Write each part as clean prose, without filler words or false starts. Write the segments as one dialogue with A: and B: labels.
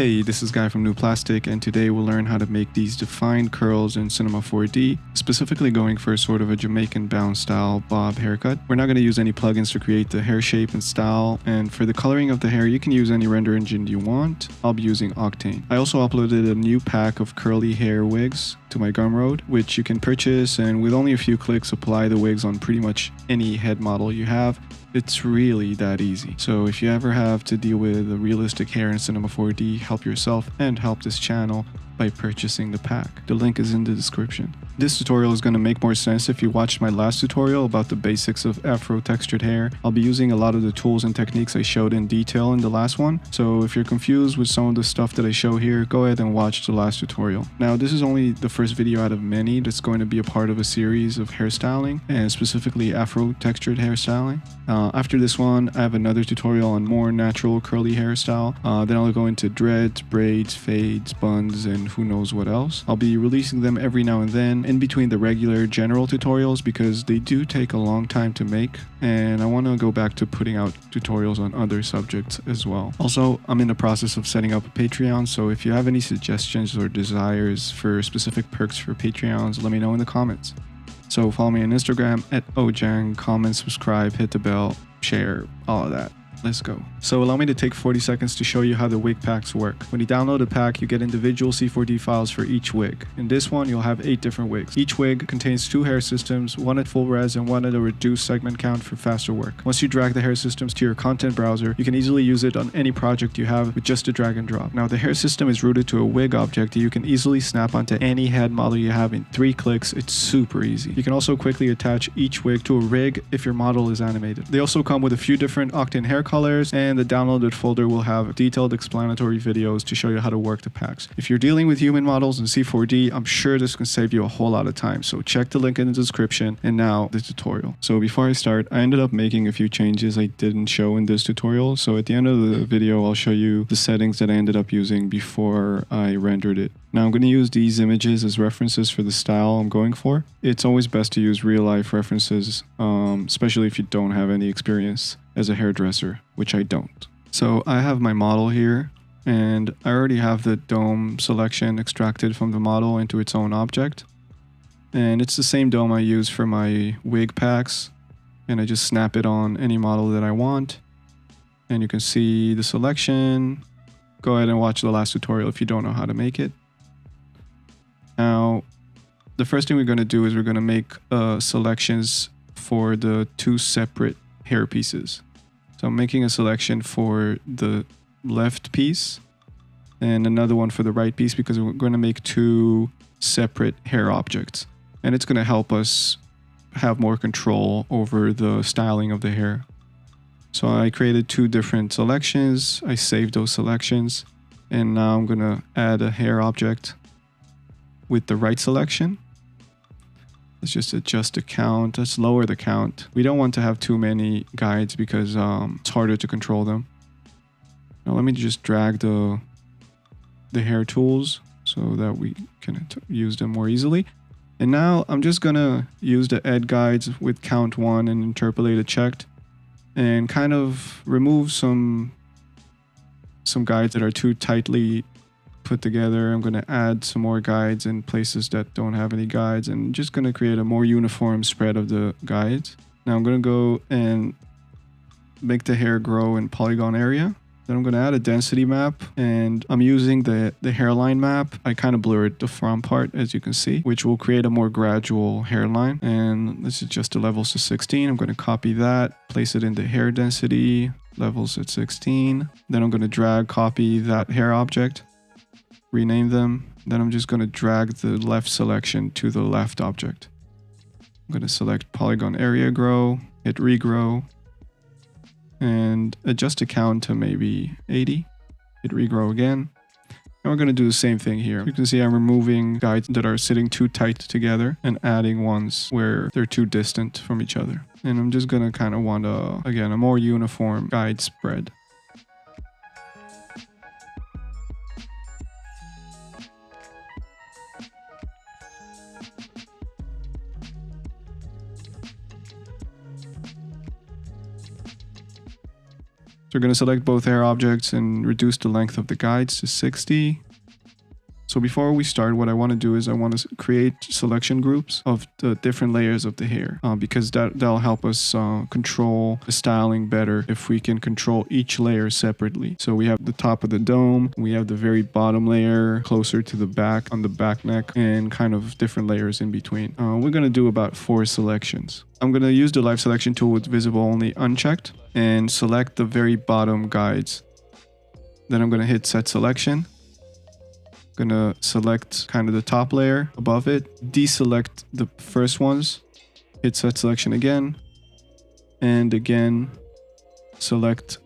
A: Hey, this is Guy from New Plastic, and today we'll learn how to make these defined curls in Cinema 4D, specifically going for sort of a Jamaican bounce style bob haircut. We're not going to use any plugins to create the hair shape and style, and for the coloring of the hair, you can use any render engine you want. I'll be using Octane. I also uploaded a new pack of curly hair wigs to my Gumroad, which you can purchase, and with only a few clicks, apply the wigs on pretty much any head model you have. It's really that easy. So if you ever have to deal with a realistic hair in Cinema 4D, help yourself and help this channel by purchasing the pack. The link is in the description. This tutorial is going to make more sense if you watched my last tutorial about the basics of afro textured hair. I'll be using a lot of the tools and techniques I showed in detail in the last one, so if you're confused with some of the stuff that I show here, go ahead and watch the last tutorial. Now, this is only the first video out of many that's going to be a part of a series of hairstyling, and specifically afro textured hairstyling. After this one, I have another tutorial on more natural curly hairstyle. Then I'll go into dreads, braids, fades, buns, and who knows what else. I'll be releasing them every now and then in between the regular general tutorials because they do take a long time to make, and I want to go back to putting out tutorials on other subjects as well. Also, I'm in the process of setting up a Patreon, so if you have any suggestions or desires for specific perks for Patreons, let me know in the comments. So follow me on Instagram at Ojang, comment, subscribe, hit the bell, share, all of that. Let's go. So allow me to take 40 seconds to show you how the wig packs work. When you download the pack, you get individual C4D files for each wig. In this one, you'll have 8 different wigs. Each wig contains 2 hair systems, one at full res and one at a reduced segment count for faster work. Once you drag the hair systems to your content browser, you can easily use it on any project you have with just a drag and drop. Now, the hair system is rooted to a wig object that you can easily snap onto any head model you have in 3 clicks. It's super easy. You can also quickly attach each wig to a rig if your model is animated. They also come with a few different Octane hair colors, and the downloaded folder will have detailed explanatory videos to show you how to work the packs. If you're dealing with human models in C4D, I'm sure this can save you a whole lot of time, so check the link in the description. And now the tutorial. So before I start, I ended up making a few changes I didn't show in this tutorial, so at the end of the video I'll show you the settings that I ended up using before I rendered it. Now I'm going to use these images as references for the style I'm going for. It's always best to use real life references, especially if you don't have any experience as a hairdresser, which I don't. So I have my model here, and I already have the dome selection extracted from the model into its own object. And it's the same dome I use for my wig packs, and I just snap it on any model that I want. And you can see the selection. Go ahead and watch the last tutorial if you don't know how to make it. Now, the first thing we're going to do is we're going to make selections for the 2 separate hair pieces. So I'm making a selection for the left piece and another one for the right piece because we're going to make 2 separate hair objects, and it's going to help us have more control over the styling of the hair. So I created 2 different selections. I saved those selections, and now I'm going to add a hair object with the right selection. Let's just adjust the count. Let's lower the count. We don't want to have too many guides because it's harder to control them. Now let me just drag the hair tools so that we can use them more easily. And now I'm just gonna use the add guides with count 1 and interpolate it checked, and kind of remove some guides that are too tightly put together. I'm going to add some more guides in places that don't have any guides, and just going to create a more uniform spread of the guides. Now I'm going to go and make the hair grow in polygon area. Then I'm going to add a density map, and I'm using the hairline map. I kind of blurred the front part, as you can see, which will create a more gradual hairline. And let's adjust the levels to 16. I'm going to copy that, place it in the hair density, levels at 16. Then I'm going to drag, copy that hair object, rename them. Then I'm just going to drag the left selection to the left object. I'm going to select polygon area grow, hit regrow, and adjust the count to maybe 80. Hit regrow again. And we're going to do the same thing here. You can see I'm removing guides that are sitting too tight together and adding ones where they're too distant from each other. And I'm just going to kind of want a more uniform guide spread. So we're going to select both hair objects and reduce the length of the guides to 60. So before we start, what I want to do is I want to create selection groups of the different layers of the hair because that'll help us control the styling better if we can control each layer separately. So we have the top of the dome, we have the very bottom layer closer to the back on the back neck, and kind of different layers in between. We're going to do about 4 selections. I'm going to use the live selection tool with visible only unchecked and select the very bottom guides. Then I'm going to hit set selection. Gonna select kind of the top layer above it, deselect the first ones, hit set selection again, and again select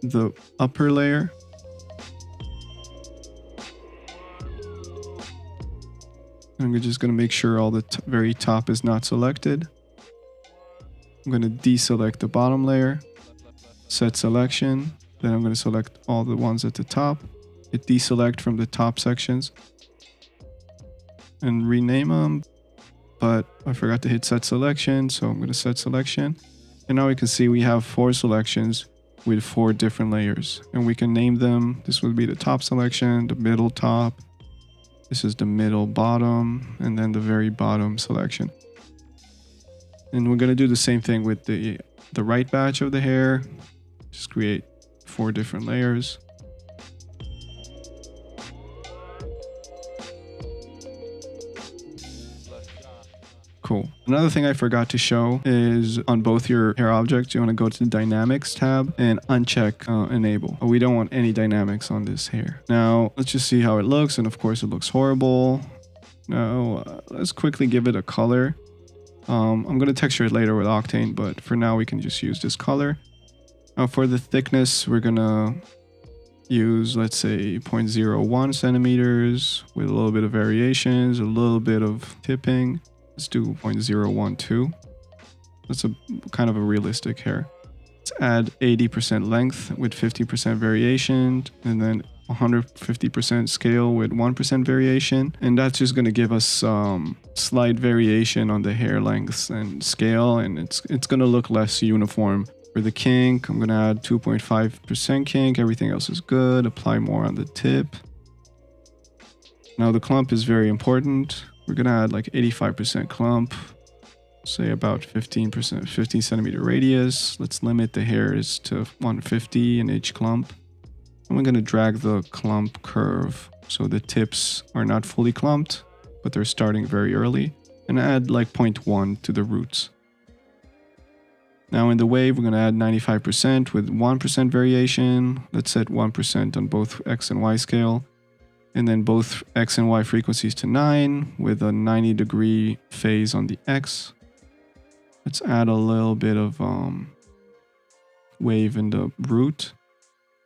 A: the upper layer. I'm just gonna make sure all the very top is not selected. I'm gonna deselect the bottom layer, set selection, then I'm gonna select all the ones at the top. Hit deselect from the top sections and rename them, but I forgot to hit set selection, so I'm going to set selection. And now we can see we have 4 selections with 4 different layers, and we can name them. This would be the top selection, the middle top, this is the middle bottom, and then the very bottom selection. And we're going to do the same thing with the right batch of the hair. Just create 4 different layers. Cool. Another thing I forgot to show is on both your hair objects, you want to go to the Dynamics tab and uncheck Enable. We don't want any dynamics on this hair. Now, let's just see how it looks. And of course, it looks horrible. Now, let's quickly give it a color. I'm going to texture it later with Octane, but for now, we can just use this color. Now, for the thickness, we're going to use, let's say, 0.01 centimeters with a little bit of variations, a little bit of tipping. Let's do 0.012. That's a kind of a realistic hair. Let's add 80% length with 50% variation, and then 150% scale with 1% variation. And that's just going to give us slight variation on the hair lengths and scale, and it's going to look less uniform. For the kink, I'm going to add 2.5% kink. Everything else is good. Apply more on the tip. Now the clump is very important. We're going to add like 85% clump, say about 15%, 15 centimeter radius. Let's limit the hairs to 150 in each clump. And we're going to drag the clump curve so the tips are not fully clumped, but they're starting very early. And add like 0.1 to the roots. Now in the wave, we're going to add 95% with 1% variation. Let's set 1% on both X and Y scale. And then both X and Y frequencies to 9 with a 90-degree phase on the X. Let's add a little bit of wave in the root.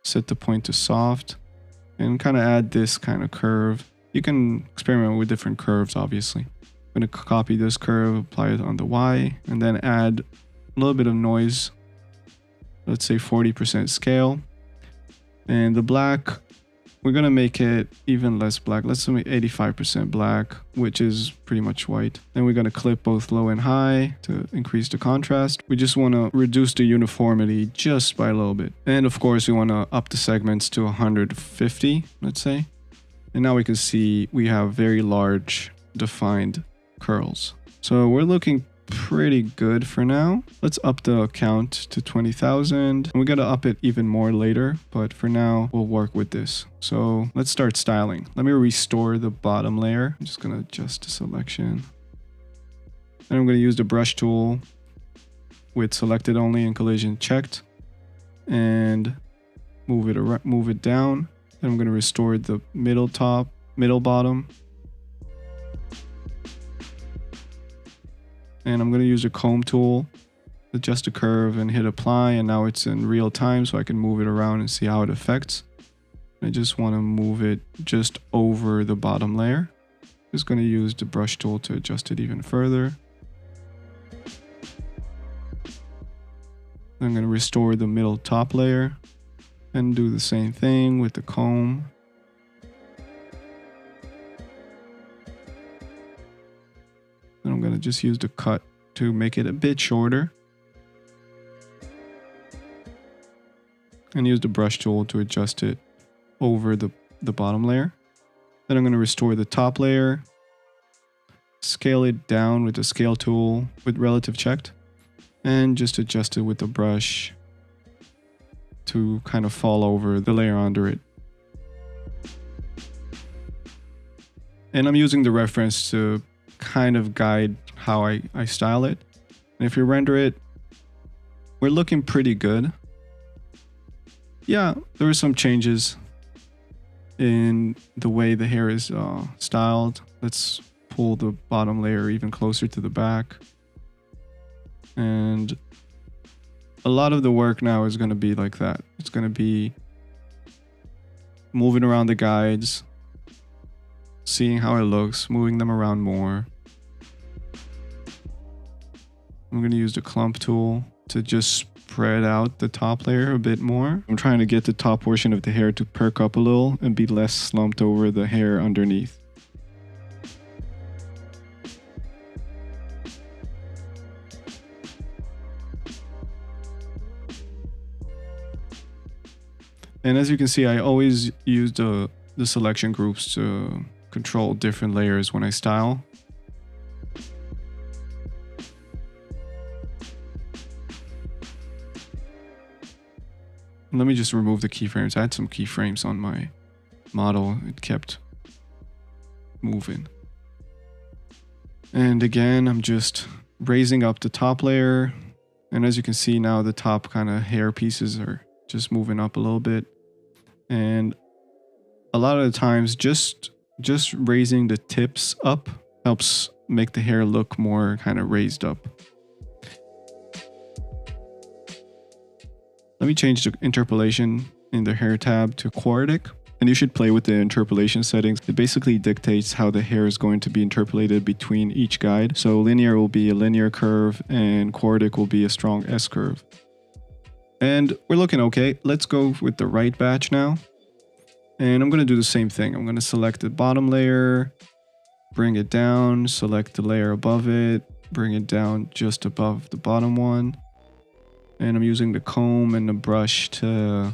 A: Set the point to soft. And kind of add this kind of curve. You can experiment with different curves, obviously. I'm going to copy this curve, apply it on the Y, and then add a little bit of noise. Let's say 40% scale. And the black, we're going to make it even less black. Let's make 85% black, which is pretty much white. Then we're going to clip both low and high to increase the contrast. We just want to reduce the uniformity just by a little bit. And of course, we want to up the segments to 150, let's say. And now we can see we have very large defined curls. So we're looking pretty good for now. Let's up the count to 20,000. We gotta up it even more later, but for now we'll work with this. So let's start styling. Let me restore the bottom layer. I'm just gonna adjust the selection. Then I'm gonna use the brush tool with selected only and collision checked and move it down. Then I'm gonna restore the middle top, middle bottom. And I'm going to use a comb tool, adjust the curve and hit apply. And now it's in real time so I can move it around and see how it affects. I just want to move it just over the bottom layer. Just going to use the brush tool to adjust it even further. I'm going to restore the middle top layer and do the same thing with the comb. And I'm going to just use the cut to make it a bit shorter. and use the brush tool to adjust it over the bottom layer. Then I'm going to restore the top layer, scale it down with the scale tool with relative checked, and just adjust it with the brush to kind of fall over the layer under it. And I'm using the reference to kind of guide how I style it. And if you render it, we're looking pretty good. Yeah, there are some changes in the way the hair is styled. Let's pull the bottom layer even closer to the back. And a lot of the work now is going to be like that. It's going to be moving around the guides, seeing how it looks, moving them around more. I'm going to use the clump tool to just spread out the top layer a bit more. I'm trying to get the top portion of the hair to perk up a little and be less slumped over the hair underneath. And as you can see, I always use the selection groups to control different layers when I style. Let me just remove the keyframes. I had some keyframes on my model. It kept moving. And again, I'm just raising up the top layer. And as you can see now, the top kind of hair pieces are just moving up a little bit. And a lot of the times, just raising the tips up helps make the hair look more kind of raised up. Let me change the interpolation in the hair tab to quartic. And you should play with the interpolation settings. It basically dictates how the hair is going to be interpolated between each guide. So linear will be a linear curve and quartic will be a strong S curve. And we're looking okay. Let's go with the right batch now. And I'm going to do the same thing. I'm going to select the bottom layer, bring it down, select the layer above it, bring it down just above the bottom one. And I'm using the comb and the brush to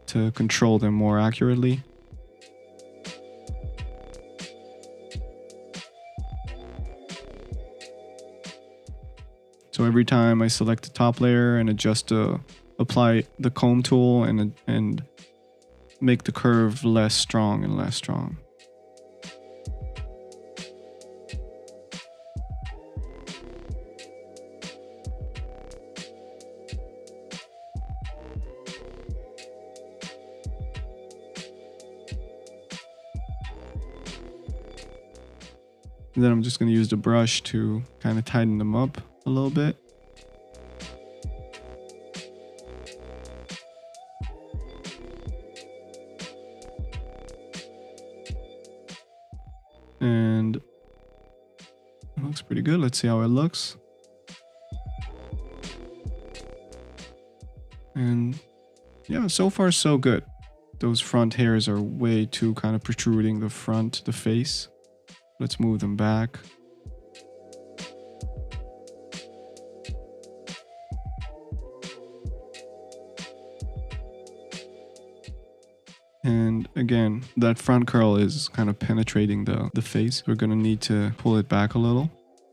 A: control them more accurately. So every time I select the top layer and apply the comb tool and make the curve less strong and less strong. And then I'm just going to use the brush to kind of tighten them up a little bit. And it looks pretty good. Let's see how it looks. And yeah, so far so good. Those front hairs are way too kind of protruding the face. Let's move them back. And again, that front curl is kind of penetrating the face. We're going to need to pull it back a little.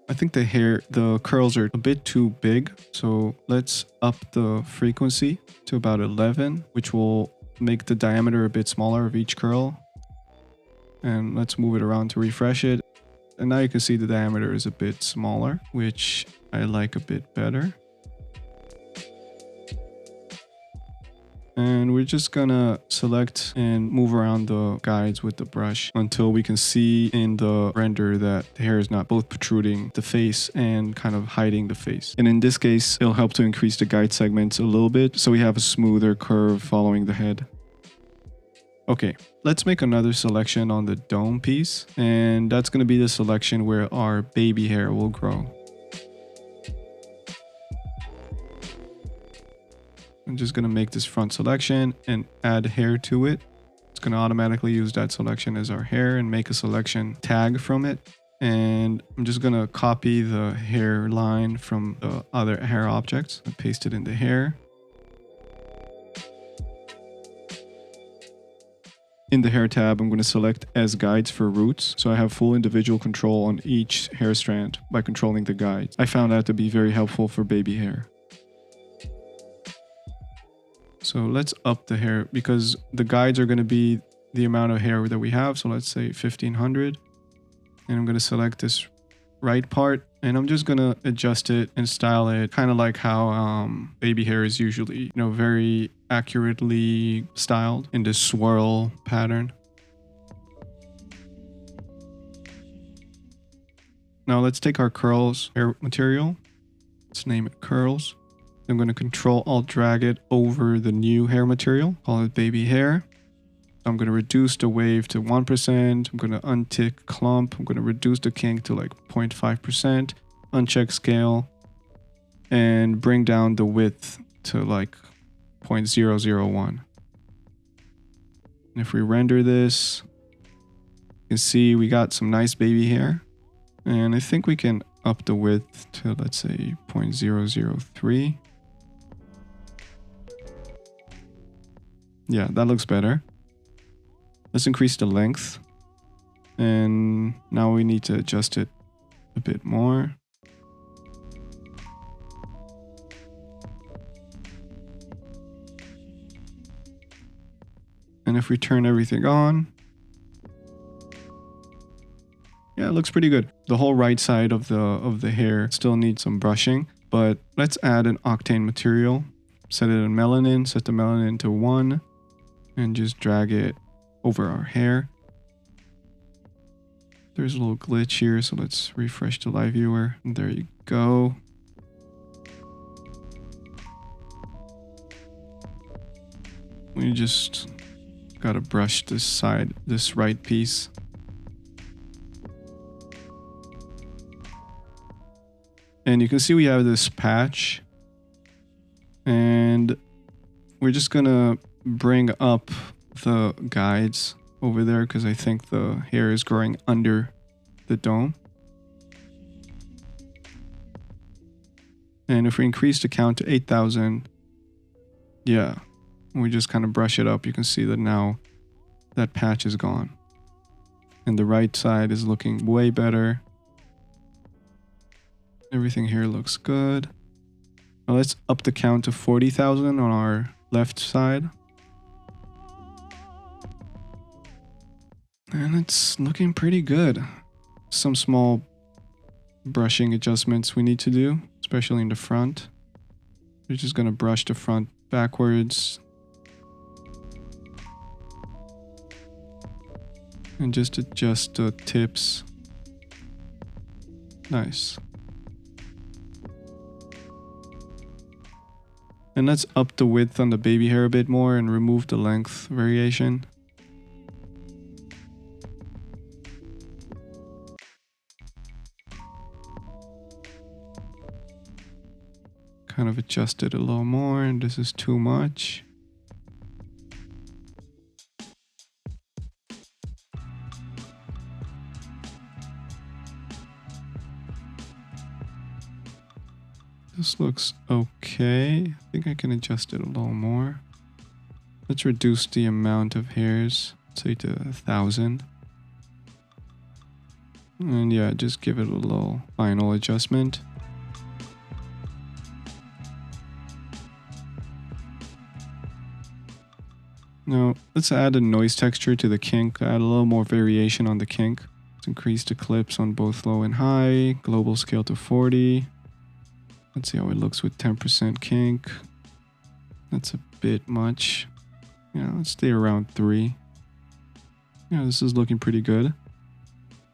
A: I think the curls are a bit too big. So let's up the frequency to about 11, which will make the diameter a bit smaller of each curl. And let's move it around to refresh it. And now you can see the diameter is a bit smaller, which I like a bit better. And we're just gonna select and move around the guides with the brush until we can see in the render that the hair is not both protruding the face and kind of hiding the face. And in this case, it'll help to increase the guide segments a little bit so we have a smoother curve following the head. Okay, let's make another selection on the dome piece, and that's going to be the selection where our baby hair will grow. I'm just going to make this front selection and add hair to it. It's going to automatically use that selection as our hair and make a selection tag from it. And I'm just going to copy the hair line from the other hair objects and paste it in the hair. In the hair tab, I'm going to select as guides for roots, so I have full individual control on each hair strand by controlling the guides. I found that to be very helpful for baby hair. So let's up the hair because the guides are going to be the amount of hair that we have. So let's say 1500. And I'm going to select this right part and I'm just going to adjust it and style it kind of like how baby hair is usually, very accurately styled in this swirl pattern. Now let's take our curls hair material. Let's name it curls. I'm going to Control-Alt drag it over the new hair material. Call it baby hair. I'm going to reduce the wave to 1%. I'm going to untick clump. I'm going to reduce the kink to like 0.5%. Uncheck scale. And bring down the width to like 0.001. And if we render this, you can see we got some nice baby hair. And I think we can up the width to, let's say, 0.003. Yeah, that looks better. Let's increase the length. And now we need to adjust it a bit more. And if we turn everything on, yeah, it looks pretty good. The whole right side of the hair still needs some brushing, but let's add an Octane material. Set it in melanin, set the melanin to 1, and just drag it over our hair. There's a little glitch here, so let's refresh the live viewer. And there you go. We just gotta brush this side, this right piece. And you can see we have this patch. And we're just gonna bring up the guides over there because I think the hair is growing under the dome. And if we increase the count to 8,000, yeah, we just kind of brush it up. You can see that now that patch is gone. And the right side is looking way better. Everything here looks good. Now let's up the count to 40,000 on our left side. And it's looking pretty good. Some small brushing adjustments we need to do, especially in the front. We're just going to brush the front backwards. And just adjust the tips. Nice. And let's up the width on the baby hair a bit more and remove the length variation. Kind of adjust it a little more, and this is too much. This looks okay. I think I can adjust it a little more. Let's reduce the amount of hairs, say to 1,000. And yeah, just give it a little final adjustment. Now, let's add a noise texture to the kink, add a little more variation on the kink. Let's increase the clips on both low and high, global scale to 40. Let's see how it looks with 10% kink. That's a bit much. Yeah, let's stay around 3. Yeah, this is looking pretty good.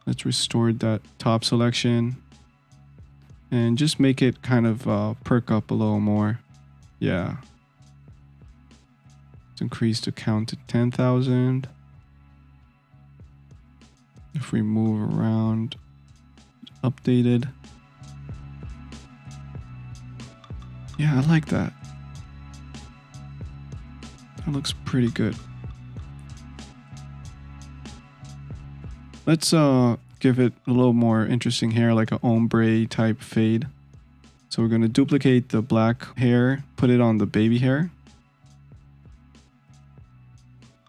A: Let's restore that top selection. And just make it kind of perk up a little more. Yeah. Let's increase the count to 10,000. If we move around, updated. Yeah, I like that. That looks pretty good. Let's give it a little more interesting hair, like an ombre type fade. So we're going to duplicate the black hair, put it on the baby hair.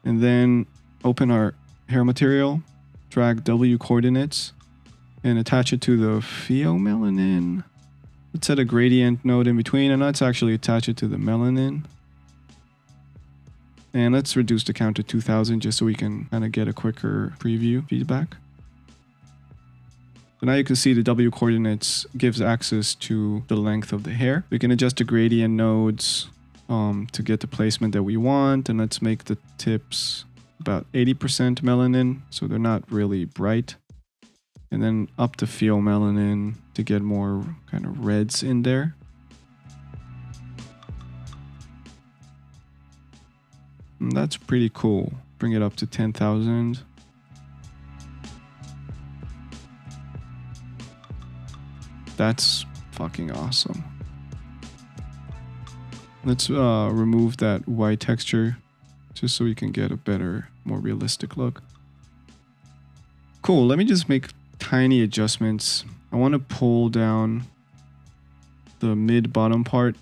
A: And then open our hair material, drag W coordinates, and attach it to the pheomelanin. Let's set a gradient node in between, and let's actually attach it to the melanin. And let's reduce the count to 2000 just so we can kind of get a quicker preview feedback. So now you can see the W coordinates gives access to the length of the hair. We can adjust the gradient nodes to get the placement that we want. And let's make the tips about 80% melanin, so they're not really bright. And then up to pheomelanin to get more kind of reds in there. And that's pretty cool. Bring it up to 10,000. That's fucking awesome. Let's remove that white texture just so we can get a better, more realistic look. Cool, let me just make tiny adjustments. I want to pull down the mid-bottom part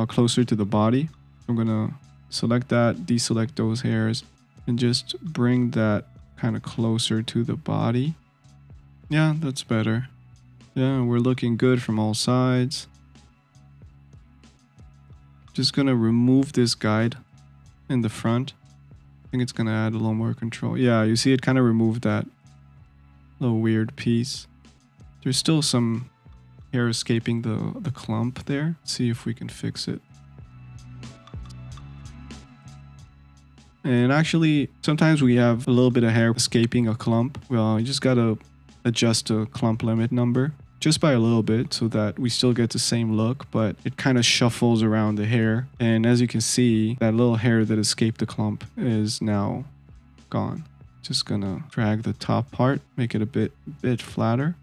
A: closer to the body. I'm gonna select that, deselect those hairs, and just bring that kind of closer to the body. Yeah, that's better. Yeah, we're looking good from all sides. Just gonna remove this guide in the front. I think it's gonna add a little more control. Yeah, you see it kind of removed that little weird piece. There's still some hair escaping the clump there. Let's see if we can fix it. And actually, sometimes we have a little bit of hair escaping a clump. Well, you just gotta adjust the clump limit number just by a little bit so that we still get the same look, but it kind of shuffles around the hair. And as you can see, that little hair that escaped the clump is now gone. Just gonna drag the top part, make it a bit flatter.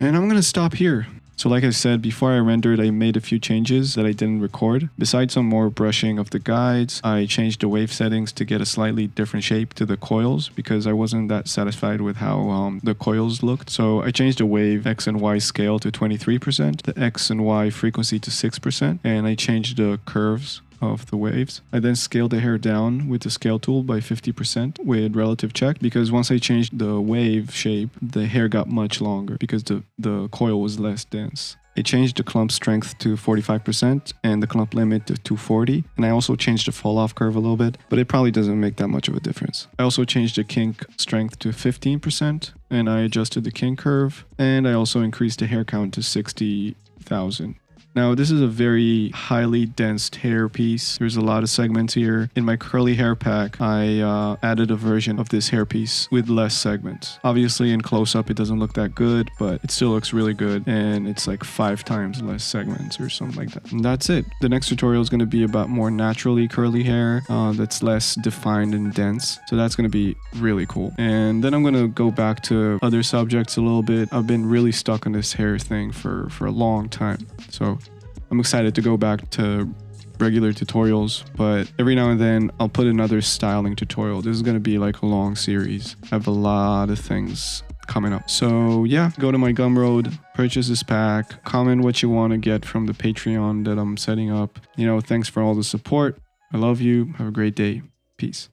A: And I'm gonna stop here. So like I said, before I rendered, I made a few changes that I didn't record. Besides some more brushing of the guides, I changed the wave settings to get a slightly different shape to the coils because I wasn't that satisfied with how the coils looked. So I changed the wave X and Y scale to 23%, the X and Y frequency to 6%, and I changed the curves of the waves. I then scaled the hair down with the scale tool by 50% with relative check because once I changed the wave shape, the hair got much longer because the coil was less dense. I changed the clump strength to 45% and the clump limit to 240. And I also changed the fall off curve a little bit, but it probably doesn't make that much of a difference. I also changed the kink strength to 15% and I adjusted the kink curve. And I also increased the hair count to 60,000. Now, this is a very highly dense hair piece. There's a lot of segments here. In my curly hair pack, I added a version of this hair piece with less segments. Obviously, in close-up, it doesn't look that good, but it still looks really good. And it's like 5 times less segments or something like that. And that's it. The next tutorial is going to be about more naturally curly hair that's less defined and dense. So that's going to be really cool. And then I'm going to go back to other subjects a little bit. I've been really stuck on this hair thing for a long time. So I'm excited to go back to regular tutorials, but every now and then I'll put another styling tutorial. This is going to be like a long series. I have a lot of things coming up. So yeah, go to my Gumroad, purchase this pack, comment what you want to get from the Patreon that I'm setting up. You know, thanks for all the support. I love you. Have a great day. Peace.